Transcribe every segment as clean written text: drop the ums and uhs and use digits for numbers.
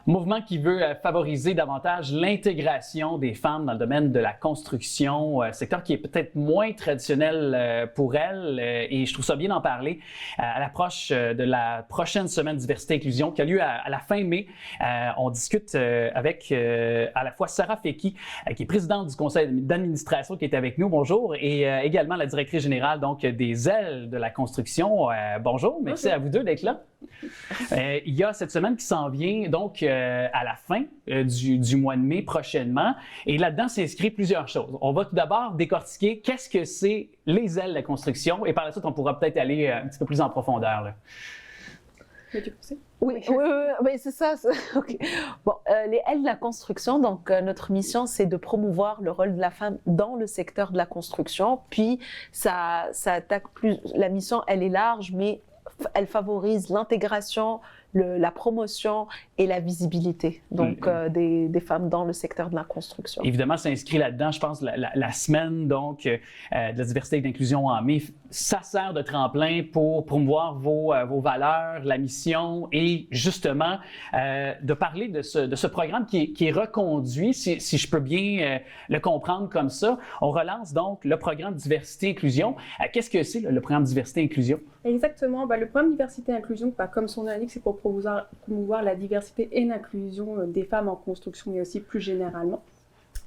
Mouvement qui veut favoriser davantage l'intégration des femmes dans le domaine de la construction, secteur qui est peut-être moins traditionnel pour elles. Et je trouve ça bien d'en parler à l'approche de la prochaine semaine diversité et inclusion qui a lieu à la fin mai. On discute avec à la fois Sarah Fecky, qui est présidente du conseil d'administration qui est avec nous. Bonjour. Et également la directrice générale donc des ailes de la construction. Bonjour. Merci à vous deux d'être là. Il y a cette semaine qui s'en vient donc à la fin du mois de mai prochainement et là-dedans s'inscrit plusieurs choses. On va tout d'abord décortiquer qu'est-ce que c'est les ailes de la construction et par la suite on pourra peut-être aller un petit peu plus en profondeur. Là. Veux-tu penser? Oui, c'est ça. Okay. Bon, les ailes de la construction, donc notre mission, c'est de promouvoir le rôle de la femme dans le secteur de la construction. Puis, ça attaque plus. La mission, elle est large, mais elle favorise l'intégration, la promotion et la visibilité donc, des femmes dans le secteur de la construction. Évidemment, ça s'inscrit là-dedans, je pense, la semaine donc, de la diversité et de l'inclusion en mai. Ça sert de tremplin pour promouvoir vos valeurs, la mission et justement de parler de ce programme qui est reconduit, si je peux bien le comprendre comme ça. On relance donc le programme diversité et inclusion. Qu'est-ce que c'est le programme diversité et inclusion? Exactement. Le programme diversité et inclusion, comme son nom l'indique, c'est pour promouvoir la diversité et l'inclusion des femmes en construction et aussi plus généralement.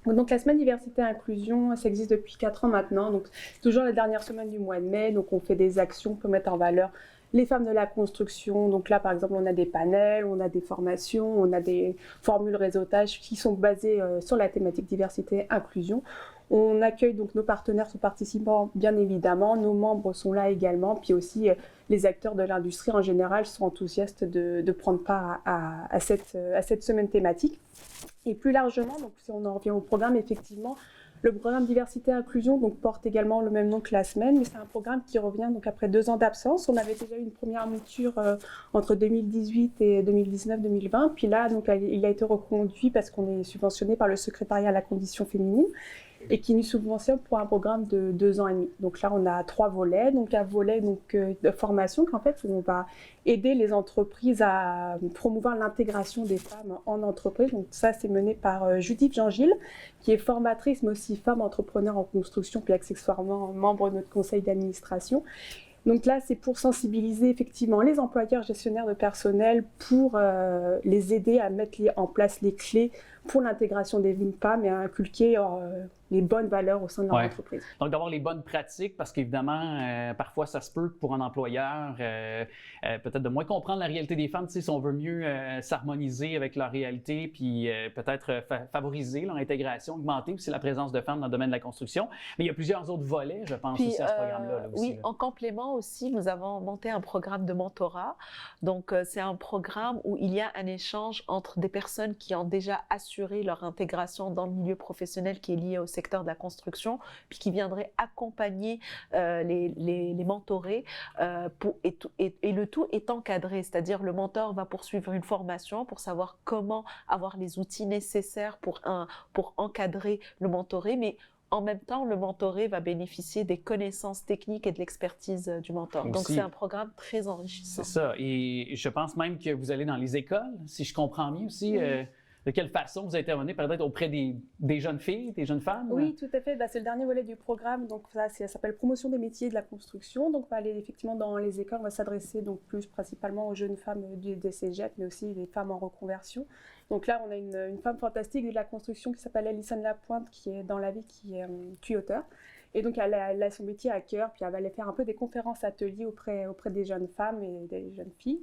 Donc la semaine diversité et inclusion, ça existe depuis 4 ans maintenant, donc c'est toujours la dernière semaine du mois de mai, donc on fait des actions pour mettre en valeur les femmes de la construction. Donc là par exemple on a des panels, on a des formations, on a des formules réseautage qui sont basées sur la thématique diversité et inclusion. On accueille donc nos partenaires, nos participants bien évidemment, nos membres sont là également, puis aussi les acteurs de l'industrie en général sont enthousiastes de prendre part à cette semaine thématique. Et plus largement, donc si on en revient au programme, effectivement, le programme diversité et inclusion donc, porte également le même nom que la semaine, mais c'est un programme qui revient donc, après 2 ans d'absence. On avait déjà eu une première mouture entre 2018 et 2019-2020, puis là donc, il a été reconduit parce qu'on est subventionné par le secrétariat à la condition féminine et qui nous subventionne pour un programme de 2 ans et demi. Donc là, on a 3 volets. Donc un volet de formation qu'en fait, où on va aider les entreprises à promouvoir l'intégration des femmes en entreprise. Donc ça, c'est mené par Judith Jean-Gilles, qui est formatrice, mais aussi femme entrepreneur en construction, puis accessoirement membre de notre conseil d'administration. Donc là, c'est pour sensibiliser effectivement les employeurs gestionnaires de personnel pour les aider à mettre en place les clés pour l'intégration des femmes et à inculquer les bonnes valeurs au sein de leur entreprise. Donc d'avoir les bonnes pratiques parce qu'évidemment, parfois ça se peut pour un employeur peut-être de moins comprendre la réalité des femmes, si on veut mieux s'harmoniser avec leur réalité puis peut-être favoriser leur intégration, augmenter aussi la présence de femmes dans le domaine de la construction. Mais il y a plusieurs autres volets, je pense, aussi à ce programme-là. Là, aussi, oui, en complément aussi, nous avons monté un programme de mentorat. Donc c'est un programme où il y a un échange entre des personnes qui ont déjà assuré leur intégration dans le milieu professionnel qui est lié au secteur de la construction, puis qui viendraient accompagner les mentorés et le tout est encadré, c'est-à-dire le mentor va poursuivre une formation pour savoir comment avoir les outils nécessaires pour encadrer le mentoré, mais en même temps, le mentoré va bénéficier des connaissances techniques et de l'expertise du mentor. Aussi. Donc, c'est un programme très enrichissant. C'est ça. Et je pense même que vous allez dans les écoles, si je comprends bien aussi. De quelle façon vous intervenez peut-être auprès des jeunes filles, des jeunes femmes? Oui, tout à fait. C'est le dernier volet du programme. Donc ça s'appelle Promotion des métiers de la construction. Donc on va aller effectivement dans les écoles. On va s'adresser donc plus principalement aux jeunes femmes des cégeps, mais aussi des femmes en reconversion. Donc là, on a une femme fantastique de la construction qui s'appelle Alison Lapointe, qui est dans la vie, qui est tuyauteur. Et donc, elle a son métier à cœur, puis elle va aller faire un peu des conférences, ateliers auprès des jeunes femmes et des jeunes filles.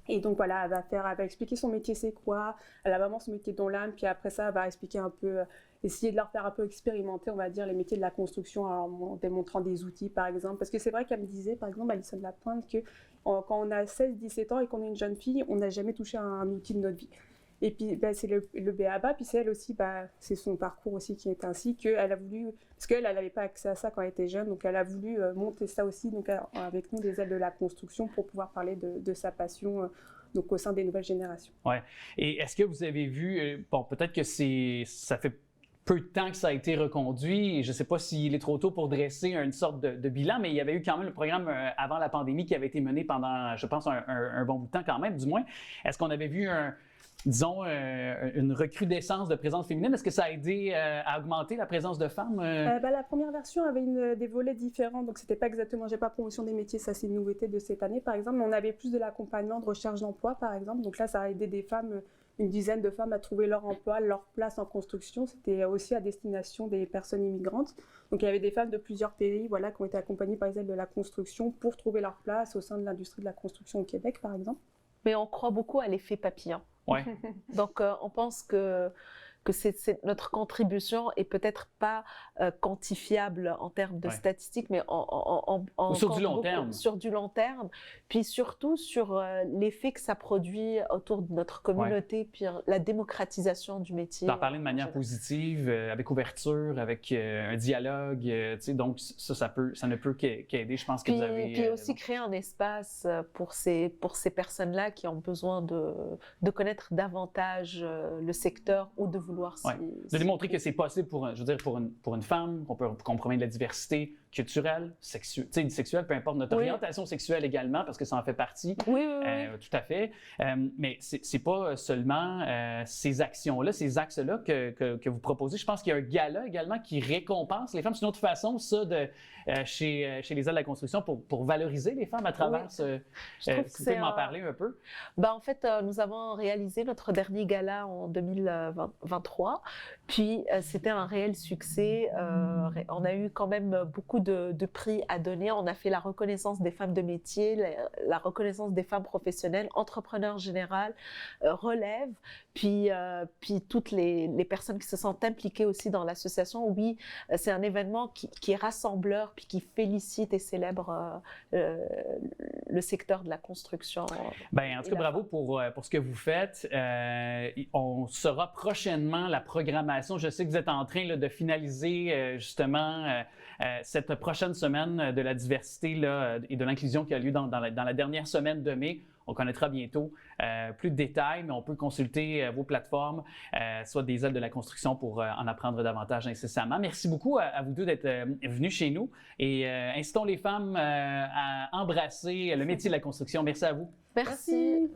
Et donc voilà, elle va expliquer son métier c'est quoi, elle a vraiment son métier dans l'âme, puis après ça, elle va expliquer un peu, essayer de leur faire un peu expérimenter, on va dire, les métiers de la construction en démontrant des outils par exemple. Parce que c'est vrai qu'elle me disait, par exemple, Alison Lapointe, que quand on a 16-17 ans et qu'on est une jeune fille, on n'a jamais touché à un outil de notre vie. Et puis c'est le b.a.-ba, puis c'est elle aussi, c'est son parcours aussi qui est ainsi, qu'elle a voulu, parce qu'elle n'avait pas accès à ça quand elle était jeune, donc elle a voulu monter ça aussi donc, avec nous, des ailes de la construction, pour pouvoir parler de sa passion donc, au sein des nouvelles générations. Oui. Et est-ce que vous avez vu, bon, peut-être que ça fait peu de temps que ça a été reconduit. Je ne sais pas s'il est trop tôt pour dresser une sorte de bilan, mais il y avait eu quand même le programme avant la pandémie qui avait été mené pendant, je pense, un bon bout de temps quand même, du moins. Est-ce qu'on avait vu disons, une recrudescence de présence féminine? Est-ce que ça a aidé à augmenter la présence de femmes? La première version avait des volets différents, donc c'était pas exactement, j'ai pas promotion des métiers, ça c'est une nouveauté de cette année par exemple, mais on avait plus de l'accompagnement de recherche d'emploi par exemple, donc là ça a aidé des femmes, une dizaine de femmes à trouver leur emploi, leur place en construction, c'était aussi à destination des personnes immigrantes, donc il y avait des femmes de plusieurs pays voilà, qui ont été accompagnées par les aides de la construction pour trouver leur place au sein de l'industrie de la construction au Québec par exemple. Mais on croit beaucoup à l'effet papillon. Ouais. Donc, on pense que notre contribution est peut-être pas quantifiable en termes de statistiques, mais ou sur du long terme. Sur du long terme, puis surtout sur l'effet que ça produit autour de notre communauté, puis la démocratisation du métier. D'en parler de manière positive, avec ouverture, avec un dialogue, donc ça ne peut qu'aider, je pense que vous avez... Puis aussi créer un espace pour ces personnes-là qui ont besoin de connaître davantage le secteur ou de vouloir de démontrer que c'est possible pour une femme, qu'on promène de la diversité culturelle, sexuelle, peu importe notre orientation sexuelle également, parce que ça en fait partie. Oui. Tout à fait. Mais c'est pas seulement ces actions-là, ces axes-là que vous proposez. Je pense qu'il y a un gala également qui récompense les femmes. C'est une autre façon, ça, chez les aides de la construction, pour valoriser les femmes à travers ce... vous pouvez m'en parler un peu? En fait, nous avons réalisé notre dernier gala en 2023. Puis, c'était un réel succès. On a eu quand même beaucoup de prix à donner. On a fait la reconnaissance des femmes de métier, la reconnaissance des femmes professionnelles, entrepreneurs générales, relève, puis toutes les personnes qui se sentent impliquées aussi dans l'association. Oui, c'est un événement qui est rassembleur, puis qui félicite et célèbre le secteur de la construction. En tout cas, bravo pour ce que vous faites. On saura prochainement la programmation. Je sais que vous êtes en train de finaliser justement cette prochaine semaine de la diversité et de l'inclusion qui a lieu dans la dernière semaine de mai. On connaîtra bientôt plus de détails, mais on peut consulter vos plateformes, soit des aides de la construction pour en apprendre davantage incessamment. Merci beaucoup à vous deux d'être venus chez nous et incitons les femmes à embrasser le métier de la construction. Merci à vous. Merci.